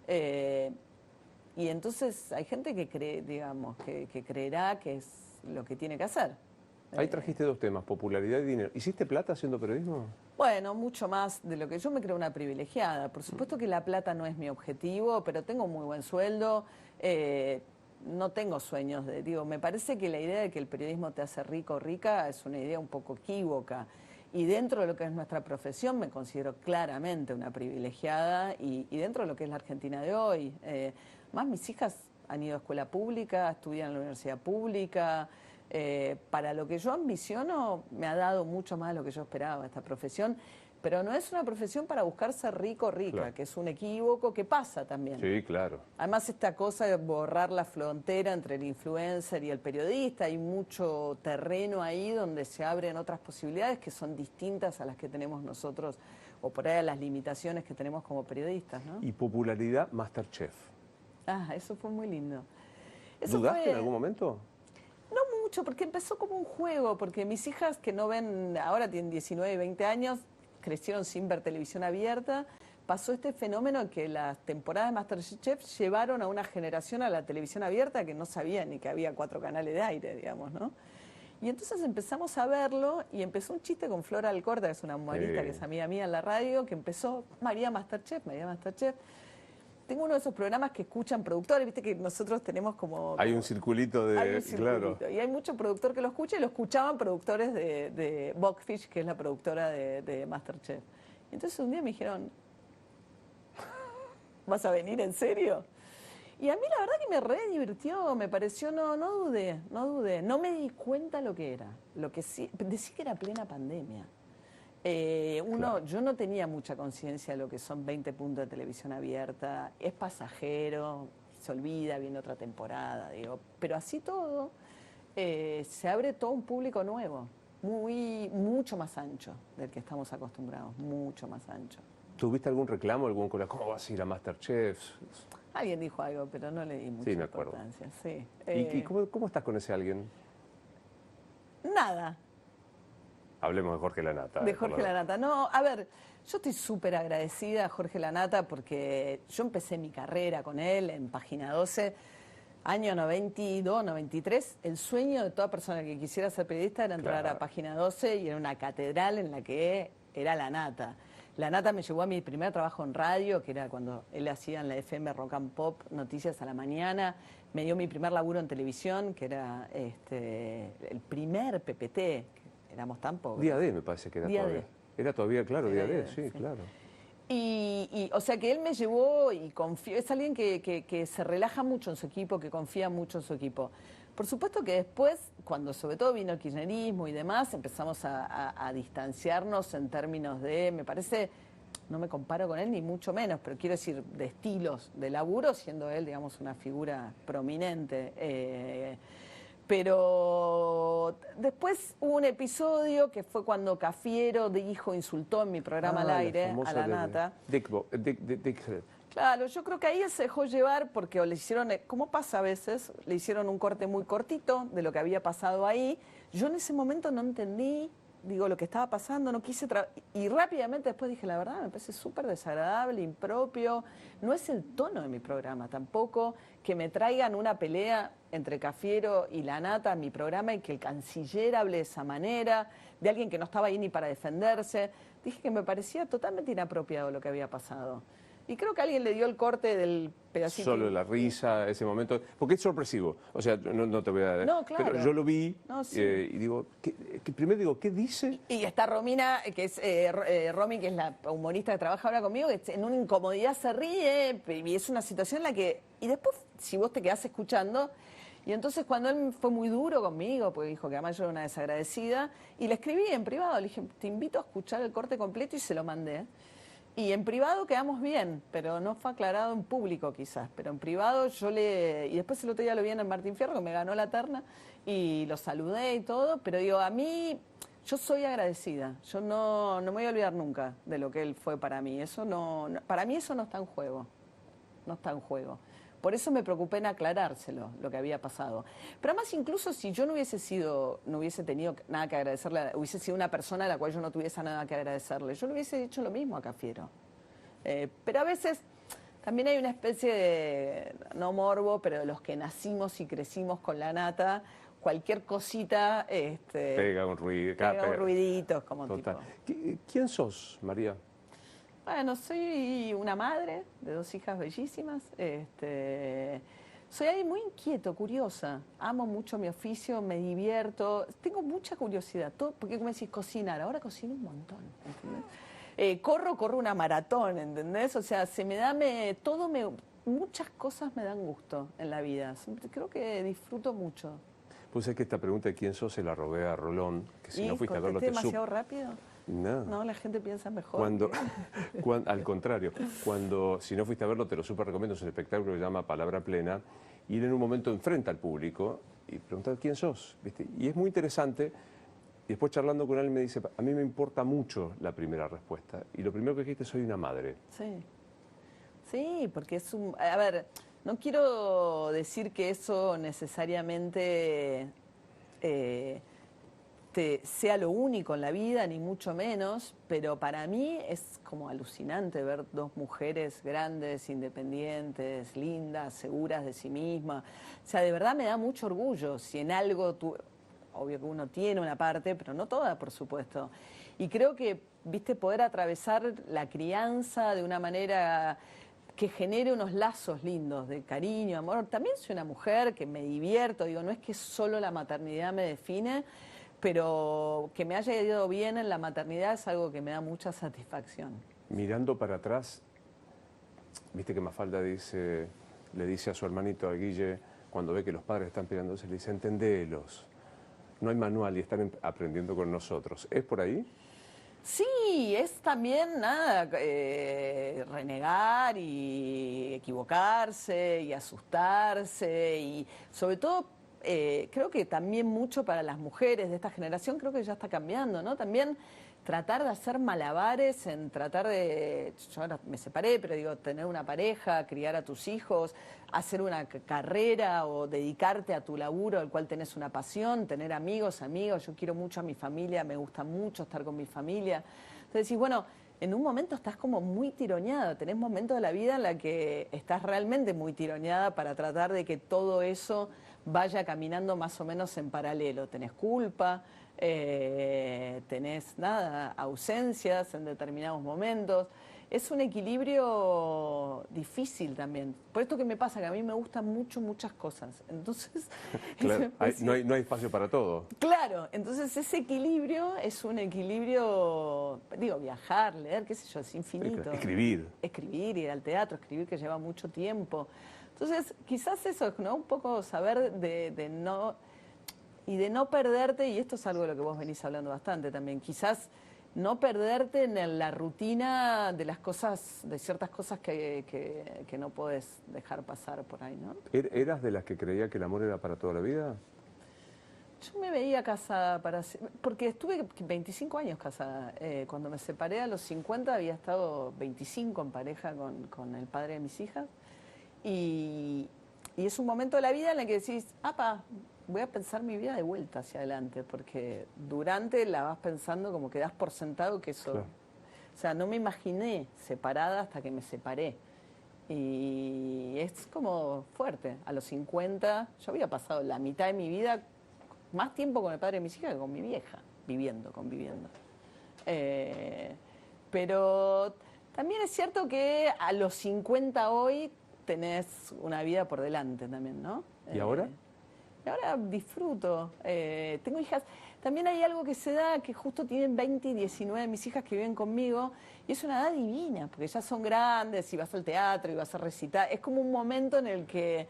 Y entonces hay gente que cree, digamos, que creerá que es lo que tiene que hacer. Ahí trajiste dos temas, popularidad y dinero. ¿Hiciste plata haciendo periodismo? Bueno, mucho más de lo que yo me creo una privilegiada. Por supuesto que la plata no es mi objetivo, pero tengo muy buen sueldo. No tengo sueños de, digo, me parece que la idea de que el periodismo te hace rico o rica es una idea un poco equívoca. Y dentro de lo que es nuestra profesión me considero claramente una privilegiada y dentro de lo que es la Argentina de hoy. Más mis hijas han ido a escuela pública, estudian en la universidad pública. Para lo que yo ambiciono me ha dado mucho más de lo que yo esperaba esta profesión, pero no es una profesión para buscar ser rico o rica, claro, que es un equívoco que pasa también. Sí, claro. Además esta cosa de borrar la frontera entre el influencer y el periodista, hay mucho terreno ahí donde se abren otras posibilidades que son distintas a las que tenemos nosotros o por ahí a las limitaciones que tenemos como periodistas, ¿no? Y popularidad MasterChef. Ah, eso fue muy lindo. Eso ¿Dudaste fue... en algún momento? No mucho, porque empezó como un juego, porque mis hijas que no ven, ahora tienen 19 y 20 años, crecieron sin ver televisión abierta, pasó este fenómeno en que las temporadas de MasterChef llevaron a una generación a la televisión abierta que no sabía ni que había 4 canales de aire, digamos, ¿no? Y entonces empezamos a verlo y empezó un chiste con Flora Alcorta, que es una humorista que es amiga mía en la radio, que empezó María Masterchef, María Masterchef. Tengo uno de esos programas que escuchan productores, viste que nosotros tenemos como... Hay un circulito de... Hay un circulito, claro. y hay mucho productor que lo escucha y lo escuchaban productores de Boxfish, que es la productora de MasterChef. Y entonces un día me dijeron, ¿vas a venir en serio? Y a mí la verdad que me re divirtió, me pareció, no dudé, no me di cuenta lo que era, lo que sí, decí que era plena pandemia. Claro. Yo no tenía mucha conciencia de lo que son 20 puntos de televisión abierta, es pasajero, se olvida, viene otra temporada, digo, pero así todo, se abre todo un público nuevo, mucho más ancho del que estamos acostumbrados, mucho más ancho. ¿Tuviste algún reclamo, algún colega? ¿Cómo vas a ir a MasterChef? Alguien dijo algo, pero no le di mucha me acuerdo. importancia. Sí. ¿Y cómo estás con ese alguien? Nada. Hablemos de Jorge Lanata. De Jorge Lanata. No, a ver, yo estoy súper agradecida a Jorge Lanata porque yo empecé mi carrera con él en Página 12, año 92, 93. El sueño de toda persona que quisiera ser periodista era entrar a Página 12 y era una catedral en la que era Lanata. Lanata me llevó a mi primer trabajo en radio, que era cuando él hacía en la FM Rock and Pop Noticias a la Mañana. Me dio mi primer laburo en televisión, que era el primer PPT. Éramos tan pobres. Día D me parece que era Día todavía. D. Era todavía, claro, Día D, sí, claro. O sea que él me llevó y confió, es alguien que se relaja mucho en su equipo, que confía mucho en su equipo. Por supuesto que después, cuando sobre todo vino el kirchnerismo y demás, empezamos a distanciarnos en términos de, me parece, no me comparo con él ni mucho menos, pero quiero decir, de estilos de laburo, siendo él, digamos, una figura prominente. Pero después hubo un episodio que fue cuando Cafiero insultó en mi programa al aire a la Nata. Dick. Claro, yo creo que ahí él se dejó llevar porque le hicieron, como pasa a veces, le hicieron un corte muy cortito de lo que había pasado ahí. Yo en ese momento no entendí, digo, lo que estaba pasando, no quise... Y rápidamente después dije, la verdad, me parece súper desagradable, impropio. No es el tono de mi programa tampoco, que me traigan una pelea entre Cafiero y la Nata en mi programa y que el canciller hable de esa manera, de alguien que no estaba ahí ni para defenderse. Dije que me parecía totalmente inapropiado lo que había pasado. Y creo que alguien le dio el corte del pedacito. Solo la risa, ese momento, porque es sorpresivo. O sea, no te voy a... No, claro. Pero yo lo vi sí. Y digo, primero digo, ¿qué dice? Y está Romina, que es Romy, que es la humorista que trabaja ahora conmigo, que en una incomodidad se ríe, y es una situación en la que... Y después, si vos te quedás escuchando... Y entonces cuando él fue muy duro conmigo, porque dijo que además yo era una desagradecida, y le escribí en privado, le dije, te invito a escuchar el corte completo y se lo mandé. Y en privado quedamos bien, pero no fue aclarado en público quizás, pero en privado y después el otro día lo vi en el Martín Fierro, que me ganó la terna, y lo saludé y todo, pero digo, a mí, yo soy agradecida, yo no me voy a olvidar nunca de lo que él fue para mí, para mí eso no está en juego, no está en juego. Por eso me preocupé en aclarárselo, lo que había pasado. Pero además, incluso si yo no hubiese tenido nada que agradecerle, hubiese sido una persona a la cual yo no tuviese nada que agradecerle, yo le hubiese hecho lo mismo a Cafiero. Pero a veces también hay una especie de, no morbo, pero de los que nacimos y crecimos con la Nata, cualquier cosita... pega un ruido. Pega un ruidito, como total. tipo... ¿Quién sos, María? Bueno, soy una madre de 2 hijas bellísimas. Soy alguien muy inquieto, curiosa. Amo mucho mi oficio, me divierto. Tengo mucha curiosidad. Porque como decís, cocinar. Ahora cocino un montón, ¿entendés? Corro una maratón, ¿entendés? O sea, muchas cosas me dan gusto en la vida. Creo que disfruto mucho. Pues es que esta pregunta de quién sos se la robé a Rolón, que si no fuiste a verlo te demasiado rápido? No, la gente piensa mejor. Al contrario, si no fuiste a verlo, te lo súper recomiendo, es un espectáculo que se llama Palabra Plena, y él en un momento enfrenta al público y pregunta quién sos, ¿viste? Y es muy interesante, y después charlando con él me dice, a mí me importa mucho la primera respuesta, y lo primero que dijiste, soy una madre. Sí, porque a ver, no quiero decir que eso necesariamente... sea lo único en la vida, ni mucho menos, pero para mí es como alucinante ver 2 mujeres grandes, independientes, lindas, seguras de sí mismas. O sea, de verdad me da mucho orgullo si en algo obvio que uno tiene una parte, pero no toda, por supuesto. Y creo que, poder atravesar la crianza de una manera que genere unos lazos lindos de cariño, amor. También soy una mujer que me divierto, no es que solo la maternidad me define, pero que me haya ido bien en la maternidad es algo que me da mucha satisfacción. Mirando para atrás, viste que Mafalda le dice a su hermanito, a Guille, cuando ve que los padres están peleándose, le dice, entendelos, no hay manual y están aprendiendo con nosotros. ¿Es por ahí? Sí, es también renegar y equivocarse y asustarse y sobre todo creo que también mucho para las mujeres de esta generación, creo que ya está cambiando, ¿no? También tratar de hacer malabares en tratar de, yo ahora me separé, pero tener una pareja, criar a tus hijos, hacer una carrera o dedicarte a tu laburo al cual tenés una pasión, tener amigos, yo quiero mucho a mi familia, me gusta mucho estar con mi familia. Entonces decís, bueno, en un momento estás como muy tironeada, tenés momentos de la vida en la que estás realmente muy tironeada para tratar de que todo eso vaya caminando más o menos en paralelo. Tenés culpa, tenés ausencias en determinados momentos. Es un equilibrio difícil también. Por esto que me pasa, que a mí me gustan muchas cosas. Entonces, claro, no hay espacio para todo. Claro, entonces ese equilibrio es un equilibrio, viajar, leer, qué sé yo, es infinito. Escribir. Escribir, ir al teatro, escribir que lleva mucho tiempo. Entonces, quizás eso, ¿no? Un poco saber de no perderte, y esto es algo de lo que vos venís hablando bastante también, quizás no perderte en la rutina de las cosas, de ciertas cosas que no podés dejar pasar por ahí, ¿no? ¿Eras de las que creía que el amor era para toda la vida? Yo me veía casada porque estuve 25 años casada. Cuando me separé a los 50 había estado 25 en pareja con el padre de mis hijas. Y es un momento de la vida en el que decís, apa, voy a pensar mi vida de vuelta hacia adelante, porque durante la vas pensando como que das por sentado que eso... Claro. O sea, no me imaginé separada hasta que me separé. Y es como fuerte. A los 50 yo había pasado la mitad de mi vida más tiempo con el padre de mis hijas que con mi vieja, conviviendo. Pero también es cierto que a los 50 hoy tenés una vida por delante también, ¿no? ¿Y ahora? Y ahora disfruto. Tengo hijas. También hay algo que se da, que justo tienen 20 y 19 mis hijas que viven conmigo, y es una edad divina, porque ya son grandes, y vas al teatro, y vas a recitar. Es como un momento en el que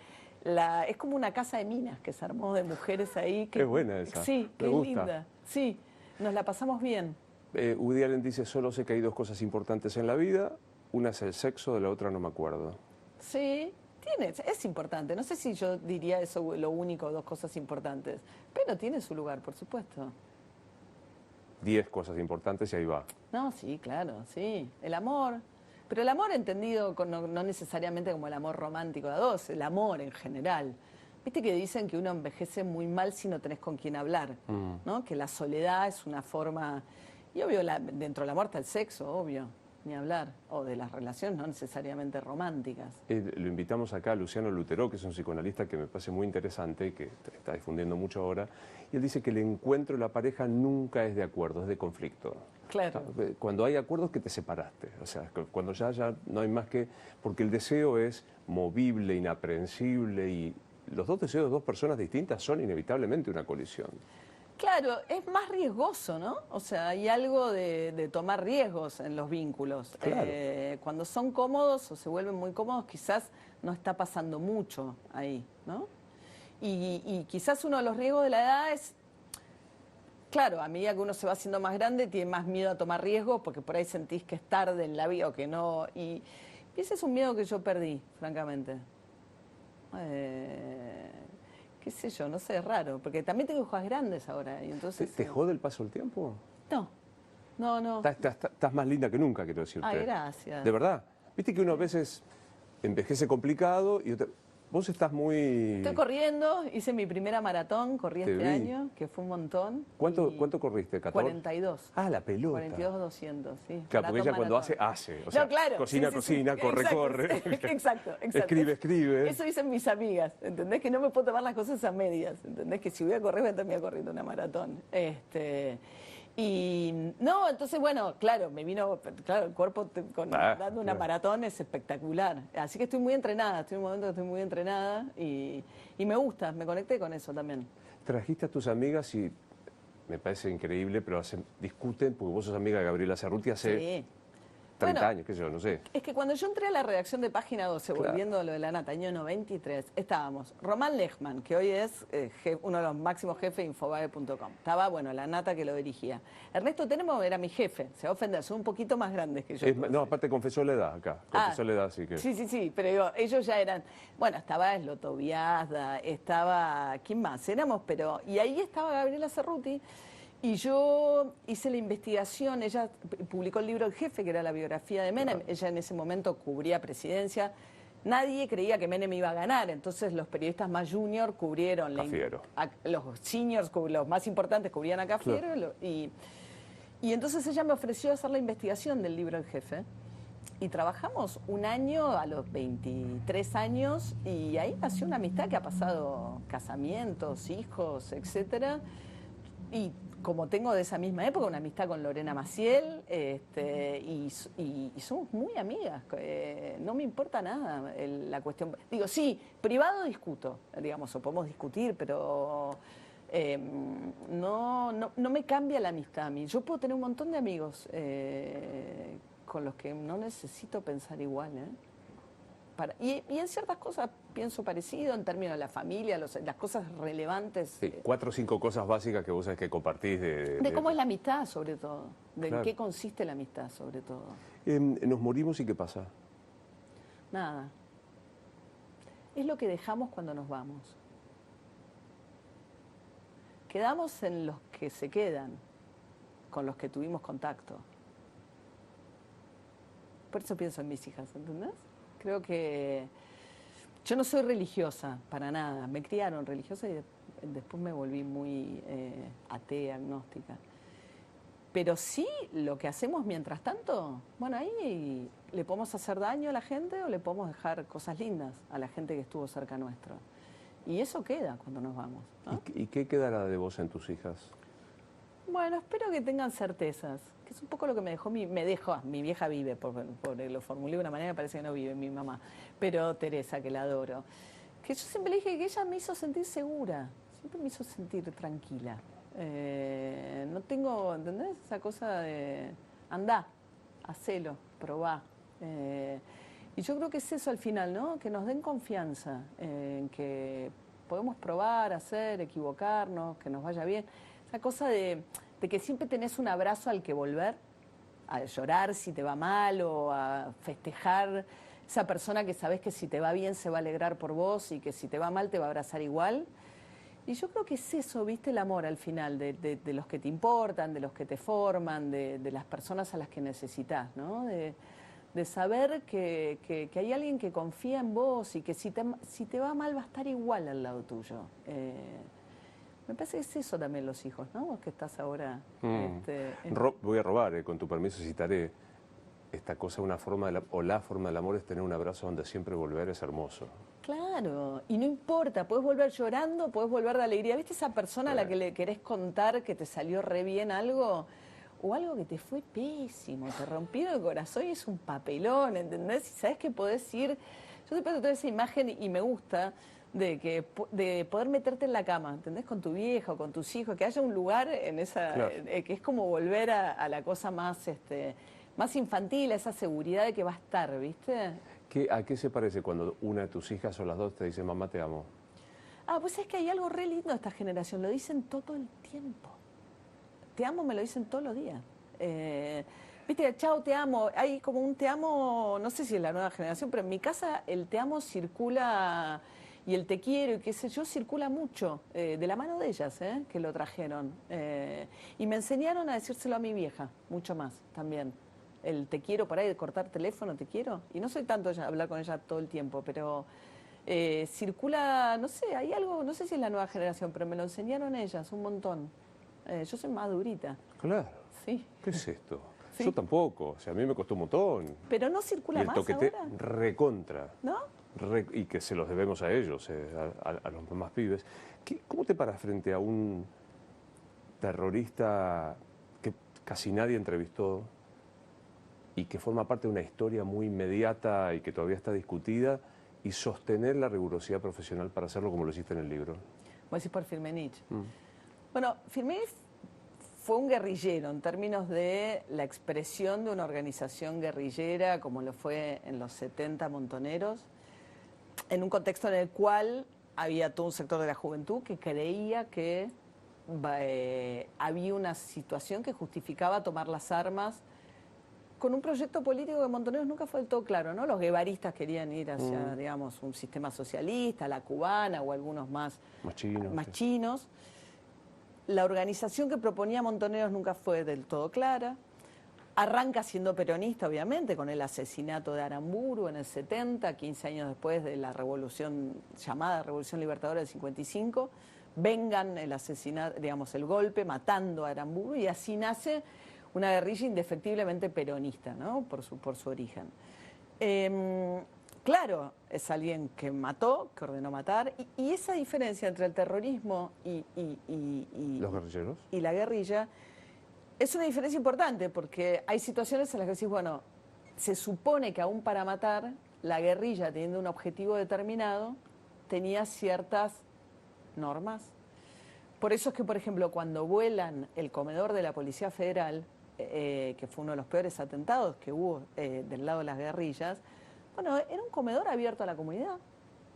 es como una casa de minas que se armó de mujeres ahí. Qué buena esa. Sí, Me qué gusta. linda. Sí, nos la pasamos bien. Woody Allen dice, solo sé que hay dos cosas importantes en la vida, una es el sexo, de la otra no me acuerdo. Sí, es importante. No sé si yo diría eso lo único, dos cosas importantes, pero tiene su lugar, por supuesto. 10 cosas importantes y ahí va. No, sí, claro, sí. El amor. Pero el amor entendido no necesariamente como el amor romántico de a dos, el amor en general. Viste que dicen que uno envejece muy mal si no tenés con quién hablar, ¿no? Que la soledad es una forma... Y obvio, dentro del amor está el sexo, obvio, ni hablar. O de las relaciones no necesariamente románticas. Lo invitamos acá a Luciano Lutero, que es un psicoanalista que me parece muy interesante y que está difundiendo mucho ahora. Y él dice que el encuentro de la pareja nunca es de acuerdo, es de conflicto. Claro. Cuando hay acuerdos, que te separaste. O sea, cuando ya no hay más que... Porque el deseo es movible, inaprehensible, y los dos deseos de dos personas distintas son inevitablemente una colisión. Claro, es más riesgoso, ¿no? O sea, hay algo de tomar riesgos en los vínculos. Claro. Cuando son cómodos o se vuelven muy cómodos, quizás no está pasando mucho ahí, ¿no? Y quizás uno de los riesgos de la edad es, claro, a medida que uno se va haciendo más grande, tiene más miedo a tomar riesgos porque por ahí sentís que es tarde en la vida o que no. Y ese es un miedo que yo perdí, francamente. Qué sé yo, no sé, es raro, porque también tengo hijas grandes ahora. Y entonces, ¿Te jode el paso del tiempo? No. Estás más linda que nunca, quiero decirte. Ay, gracias. De verdad. Viste que uno a veces envejece complicado y vos estás muy... Estoy corriendo, hice mi primera maratón, corrí Te este vi. año, que fue un montón. ¿Cuánto y corriste? ¿14? 42. Ah, la pelota. 42,200, sí. Claro, porque ella cuando Maratón. hace. O sea, No, claro. cocina, sí. corre, Exacto, corre. Exacto. Escribe. Eso dicen mis amigas, ¿entendés? Que no me puedo tomar las cosas a medias, ¿entendés? Que si voy a correr, voy a terminar corriendo una maratón. Y no, entonces, bueno, claro, el cuerpo dando una maratón es espectacular. Así que estoy muy entrenada, estoy en un momento que estoy muy entrenada y me gusta, me conecté con eso también. Trajiste a tus amigas y me parece increíble, pero discuten, porque vos sos amiga de Gabriela Cerruti hace Sí. 30 Bueno, años, qué sé yo, no sé. Es que cuando yo entré a la redacción de Página 12, Claro. volviendo a lo de la Nata, año 93, estábamos Román Lechman, que hoy es uno de los máximos jefes de Infobae.com. Estaba, bueno, la Nata que lo dirigía. Ernesto Tenemo era mi jefe, se va a ofender, son un poquito más grandes que yo. No, aparte confesó la edad acá, confesó la edad, así que... Sí, pero digo, ellos ya eran, bueno, estaba Esloto Viazda, estaba, ¿quién más? Éramos, pero, y ahí estaba Gabriela Cerruti. Y yo hice la investigación, ella publicó el libro El Jefe, que era la biografía de Menem, ella en ese momento cubría presidencia, nadie creía que Menem iba a ganar, entonces los periodistas más junior cubrieron, los seniors, los más importantes cubrían a Cafiero, claro. y entonces ella me ofreció hacer la investigación del libro El Jefe, y trabajamos un año a los 23 años, y ahí nació una amistad que ha pasado casamientos, hijos, etcétera, y como tengo de esa misma época una amistad con Lorena Maciel, y somos muy amigas, no me importa nada la cuestión. Digo, sí, privado discuto, digamos, o podemos discutir, pero no me cambia la amistad a mí. Yo puedo tener un montón de amigos con los que no necesito pensar igual, y en ciertas cosas pienso parecido en términos de la familia, las cosas relevantes. Sí, 4 o 5 cosas básicas que vos sabés que compartís de cómo es la amistad, sobre todo. De claro. en qué consiste la amistad, sobre todo. Nos morimos y ¿qué pasa? Nada. Es lo que dejamos cuando nos vamos. quedamos en los que se quedan, con los que tuvimos contacto. Por eso pienso en mis hijas, ¿entendés? Creo que yo no soy religiosa, para nada. Me criaron religiosa y después me volví muy atea, agnóstica. Pero sí, lo que hacemos mientras tanto, bueno, ahí le podemos hacer daño a la gente o le podemos dejar cosas lindas a la gente que estuvo cerca nuestro. Y eso queda cuando nos vamos, ¿no? ¿Y qué quedará de vos en tus hijas? Bueno, espero que tengan certezas, que es un poco lo que me dejó mi vieja vive, lo formulé de una manera que parece que no vive mi mamá, pero Teresa, que la adoro, que yo siempre le dije que ella me hizo sentir segura, siempre me hizo sentir tranquila. No tengo, ¿entendés? Esa cosa de andá, hacelo, probá. Y yo creo que es eso al final, ¿no? Que nos den confianza en que podemos probar, hacer, equivocarnos, que nos vaya bien. Esa cosa de que siempre tenés un abrazo al que volver, a llorar si te va mal o a festejar. Esa persona que sabés que si te va bien se va a alegrar por vos y que si te va mal te va a abrazar igual. Y yo creo que es eso, ¿viste? El amor al final, de los que te importan, de los que te forman, de las personas a las que necesitas, ¿no? De saber que hay alguien que confía en vos y que si te va mal va a estar igual al lado tuyo. Me parece que es eso también los hijos, ¿no? Vos que estás ahora... Voy a robar, con tu permiso citaré esta cosa, la forma del amor es tener un abrazo donde siempre volver es hermoso. Claro, y no importa, puedes volver llorando, puedes volver de alegría. ¿Viste esa persona a la que le querés contar que te salió re bien algo? O algo que te fue pésimo, te rompió el corazón y es un papelón, ¿entendés? Y sabés que podés ir... Yo siempre toda esa imagen y me gusta de poder meterte en la cama, ¿entendés? Con tu vieja o con tus hijos, que haya un lugar en esa... Claro. Que es como volver a la cosa más, más infantil, a esa seguridad de que va a estar, ¿viste? ¿A qué se parece cuando una de tus hijas o las dos te dice mamá te amo? Pues es que hay algo re lindo de esta generación, lo dicen todo el tiempo. Te amo, me lo dicen todos los días. Viste, chao, te amo. Hay como un te amo, no sé si es la nueva generación, pero en mi casa el te amo circula y el te quiero y qué sé yo circula mucho, de la mano de ellas, que lo trajeron. Y me enseñaron a decírselo a mi vieja, mucho más también. El te quiero por ahí, de cortar teléfono, te quiero. Y no soy tanto hablar con ella todo el tiempo, pero circula, no sé, hay algo, no sé si es la nueva generación, pero me lo enseñaron ellas un montón. Yo soy más durita. Claro. Sí. ¿Qué es esto? Sí. Yo tampoco, o sea, a mí me costó un montón. Pero no circula y el más toquete ahora, recontra. ¿no? Y que se los debemos a ellos, a los más pibes. ¿Cómo te paras frente a un terrorista que casi nadie entrevistó y que forma parte de una historia muy inmediata y que todavía está discutida, y sostener la rigurosidad profesional para hacerlo como lo hiciste en el libro? Voy a decir por Firmenich. Bueno, Firmenich fue un guerrillero en términos de la expresión de una organización guerrillera como lo fue en los 70 Montoneros, en un contexto en el cual había todo un sector de la juventud que creía que había una situación que justificaba tomar las armas con un proyecto político que Montoneros nunca fue del todo claro, ¿no? Los guevaristas querían ir hacia, digamos, un sistema socialista, la cubana o algunos más chinos. La organización que proponía Montoneros nunca fue del todo clara. Arranca siendo peronista, obviamente, con el asesinato de Aramburu en el 70, 15 años después de la revolución, llamada Revolución Libertadora del 55. Vengan el asesinato, digamos, el golpe, matando a Aramburu, y así nace una guerrilla indefectiblemente peronista, ¿no? Por su origen. Claro, es alguien que mató, que ordenó matar, y esa diferencia entre el terrorismo y ¿Los guerrilleros? Y la guerrilla es una diferencia importante, porque hay situaciones en las que decís, bueno, se supone que aún para matar, la guerrilla, teniendo un objetivo determinado, tenía ciertas normas. Por eso es que, por ejemplo, cuando vuelan el comedor de la Policía Federal, que fue uno de los peores atentados que hubo del lado de las guerrillas, bueno, era un comedor abierto a la comunidad.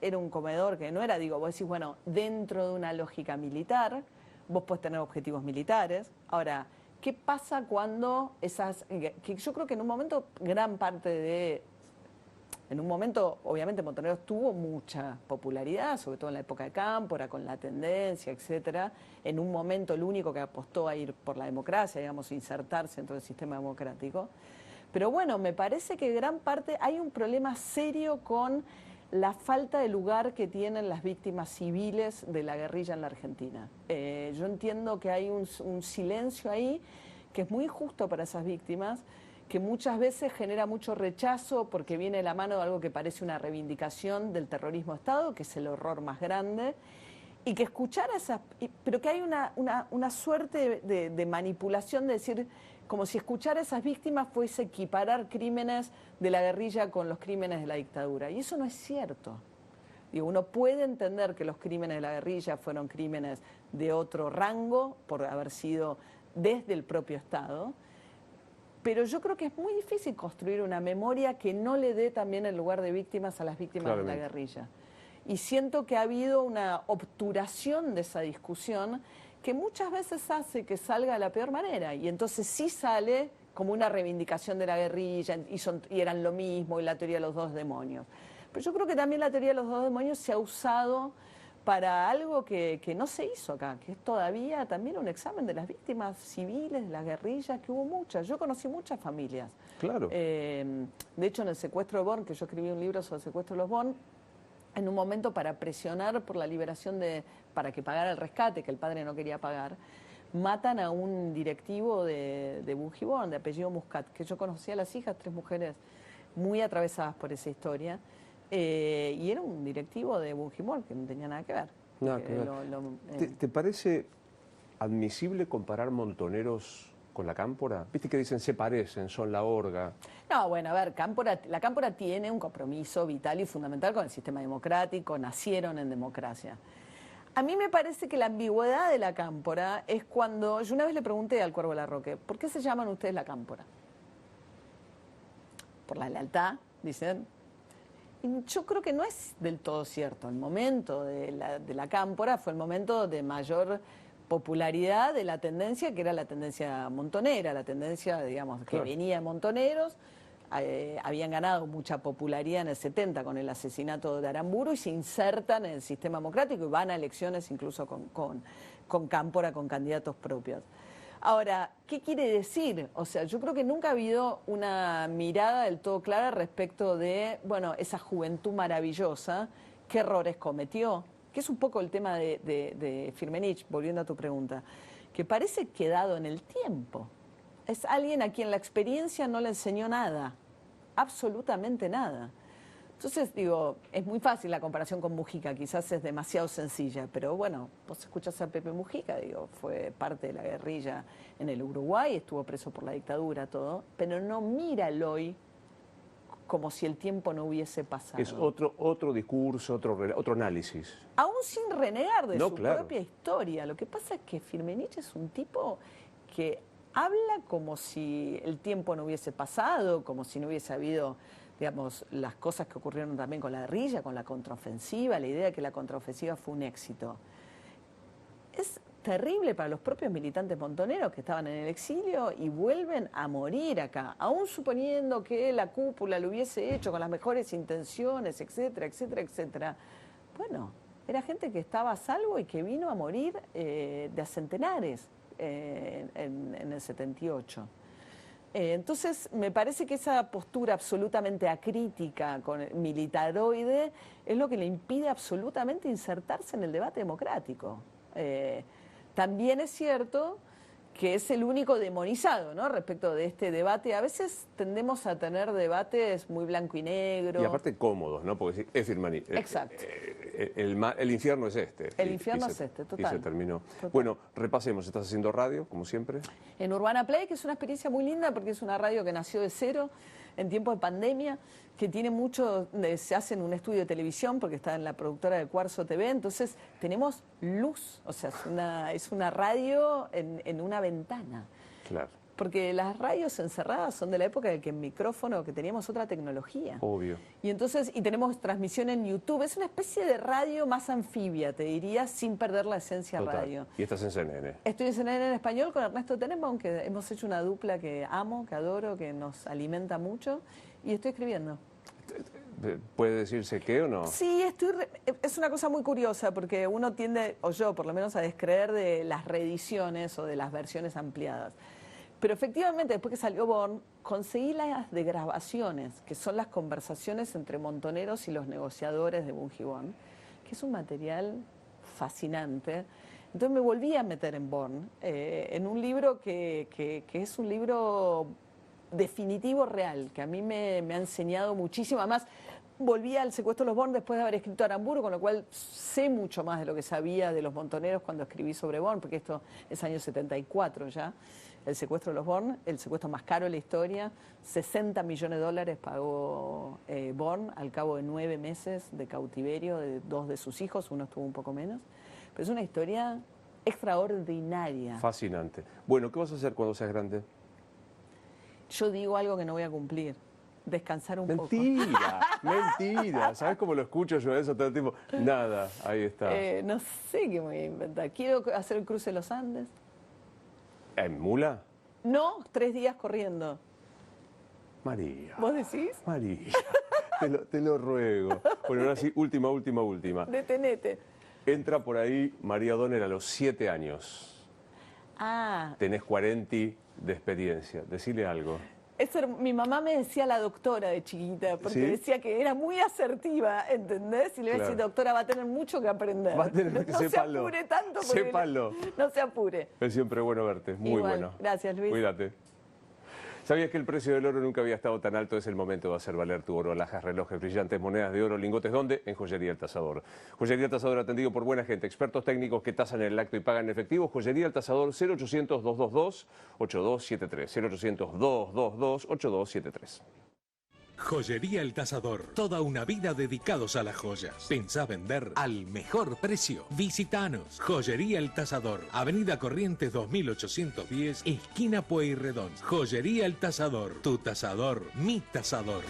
Era un comedor que no era, digo, vos decís, bueno, dentro de una lógica militar, vos podés tener objetivos militares. Ahora, ¿qué pasa cuando que yo creo que en un momento gran parte de En un momento, obviamente, Montoneros tuvo mucha popularidad, sobre todo en la época de Cámpora, con La Tendencia, etcétera. En un momento, el único que apostó a ir por la democracia, digamos, insertarse dentro del sistema democrático. Pero bueno, me parece que gran parte hay un problema serio con la falta de lugar que tienen las víctimas civiles de la guerrilla en la Argentina. Yo entiendo que hay un silencio ahí que es muy injusto para esas víctimas, que muchas veces genera mucho rechazo porque viene de la mano de algo que parece una reivindicación del terrorismo de Estado, que es el horror más grande, y que escuchar a esas... pero que hay una suerte de manipulación de decir, como si escuchar a esas víctimas fuese equiparar crímenes de la guerrilla con los crímenes de la dictadura, y eso no es cierto. Digo, uno puede entender que los crímenes de la guerrilla fueron crímenes de otro rango, por haber sido desde el propio Estado, pero yo creo que es muy difícil construir una memoria que no le dé también el lugar de víctimas a las víctimas de la guerrilla. Y siento que ha habido una obturación de esa discusión que muchas veces hace que salga de la peor manera. Y entonces sí sale como una reivindicación de la guerrilla y eran lo mismo, y la teoría de los dos demonios. Pero yo creo que también la teoría de los dos demonios se ha usado para algo que no se hizo acá, que es todavía también un examen de las víctimas civiles, de las guerrillas, que hubo muchas. Yo conocí muchas familias. Claro. De hecho, en el secuestro de Born, que yo escribí un libro sobre el secuestro de los Born, en un momento para presionar por la liberación para que pagara el rescate, que el padre no quería pagar, matan a un directivo de Bungibón, de apellido Muscat, que yo conocía a las hijas, 3 mujeres muy atravesadas por esa historia. Y era un directivo de Bungibón que no tenía nada que ver. Nada que ver. ¿Te parece admisible comparar Montoneros con la Cámpora? Viste que dicen se parecen, son la orga. No, bueno, a ver, la Cámpora tiene un compromiso vital y fundamental con el sistema democrático, nacieron en democracia. A mí me parece que la ambigüedad de la Cámpora es cuando... Yo una vez le pregunté al Cuervo Larroque, ¿por qué se llaman ustedes la Cámpora? Por la lealtad, dicen. Yo creo que no es del todo cierto. El momento de la Cámpora fue el momento de mayor popularidad de la tendencia, que era la tendencia montonera, la tendencia, digamos, que venía de Montoneros. Habían ganado mucha popularidad en el 70 con el asesinato de Aramburu y se insertan en el sistema democrático y van a elecciones incluso con Cámpora, con candidatos propios. Ahora, ¿qué quiere decir? O sea, yo creo que nunca ha habido una mirada del todo clara respecto de, bueno, esa juventud maravillosa, qué errores cometió, que es un poco el tema de Firmenich, volviendo a tu pregunta, que parece quedado en el tiempo. Es alguien a quien la experiencia no le enseñó nada, absolutamente nada. Entonces, digo, es muy fácil la comparación con Mujica, quizás es demasiado sencilla, pero bueno, vos escuchás a Pepe Mujica, digo, fue parte de la guerrilla en el Uruguay, estuvo preso por la dictadura, todo, pero no mira el hoy como si el tiempo no hubiese pasado. Es otro discurso, otro análisis. Aún sin renegar de su propia historia. Lo que pasa es que Firmenich es un tipo que habla como si el tiempo no hubiese pasado, como si no hubiese habido, digamos, las cosas que ocurrieron también con la guerrilla, con la contraofensiva, la idea de que la contraofensiva fue un éxito. Es terrible para los propios militantes montoneros que estaban en el exilio y vuelven a morir acá, aún suponiendo que la cúpula lo hubiese hecho con las mejores intenciones, etcétera, etcétera, etcétera. Bueno, era gente que estaba a salvo y que vino a morir de a centenares en el 78. Entonces, me parece que esa postura absolutamente acrítica, militaroide, es lo que le impide absolutamente insertarse en el debate democrático. También es cierto que es el único demonizado, ¿no?, respecto de este debate. A veces tendemos a tener debates muy blanco y negro. Y aparte cómodos, ¿no? Porque es Firmenich. Exacto. El infierno es este. El infierno es este, total. Y se terminó. Total. Bueno, repasemos. Estás haciendo radio, como siempre. En Urbana Play, que es una experiencia muy linda porque es una radio que nació de cero en tiempos de pandemia, que tiene mucho, se hace en un estudio de televisión porque está en la productora de Cuarzo TV, entonces tenemos luz, o sea, es una radio en una ventana. Claro. Porque las radios encerradas son de la época de que el micrófono, que teníamos otra tecnología. Obvio. Y tenemos transmisión en YouTube. Es una especie de radio más anfibia, te diría, sin perder la esencia radio. Y estás en CNN. Estoy en CNN en español con Ernesto Tenenbaum, que hemos hecho una dupla que amo, que adoro, que nos alimenta mucho. Y estoy escribiendo. ¿Puede decirse qué o no? Sí, es una cosa muy curiosa porque uno tiende, o yo por lo menos, a descreer de las reediciones o de las versiones ampliadas. Pero efectivamente, después que salió Born, conseguí las de grabaciones, que son las conversaciones entre Montoneros y los negociadores de Bunge-Born, que es un material fascinante. Entonces me volví a meter en Born, en un libro que es un libro definitivo real, que a mí me ha enseñado muchísimo. Además, volví al secuestro de los Born después de haber escrito Aramburu, con lo cual sé mucho más de lo que sabía de los Montoneros cuando escribí sobre Born, porque esto es año 74 ya. El secuestro de los Born, el secuestro más caro de la historia, $60 millones pagó Born al cabo de 9 meses de cautiverio de 2 de sus hijos, uno estuvo un poco menos. Pero es una historia extraordinaria. Fascinante. Bueno, ¿qué vas a hacer cuando seas grande? Yo digo algo que no voy a cumplir. Descansar un poco. Mentira, mentira. ¿Sabes cómo lo escucho yo eso todo el tiempo? Nada, ahí está. No sé qué me voy a inventar. Quiero hacer el cruce de los Andes. ¿En mula? No, 3 días corriendo. María. ¿Vos decís? María, te lo ruego. Bueno, ahora sí, última. Detenete. Entra por ahí María O'Donnell a los 7 años. Ah. Tenés 40 de experiencia. Decile algo. Mi mamá me decía la doctora de chiquita, porque ¿Sí? decía que era muy asertiva, ¿entendés? Y le iba a decir, doctora, va a tener mucho que aprender. Va a tener que no sépalo. se apure tanto. Sépalo. No se apure. Es siempre bueno verte, muy Igual. bueno. Gracias, Luis. Cuídate. ¿Sabías que el precio del oro nunca había estado tan alto? Es el momento de hacer valer tu oro. Alhajas, relojes, brillantes, monedas de oro, lingotes. ¿Dónde? En Joyería El Tasador. Joyería El Tasador, atendido por buena gente, expertos técnicos que tasan en el acto y pagan en efectivo. Joyería El Tasador, 0800-222-8273. 0800-222-8273. Joyería El Tasador. Toda una vida dedicados a las joyas. Pensá vender al mejor precio. Visitanos. Joyería El Tasador. Avenida Corrientes 2810, esquina Pueyrredón. Joyería El Tasador. Tu tasador, mi tasador.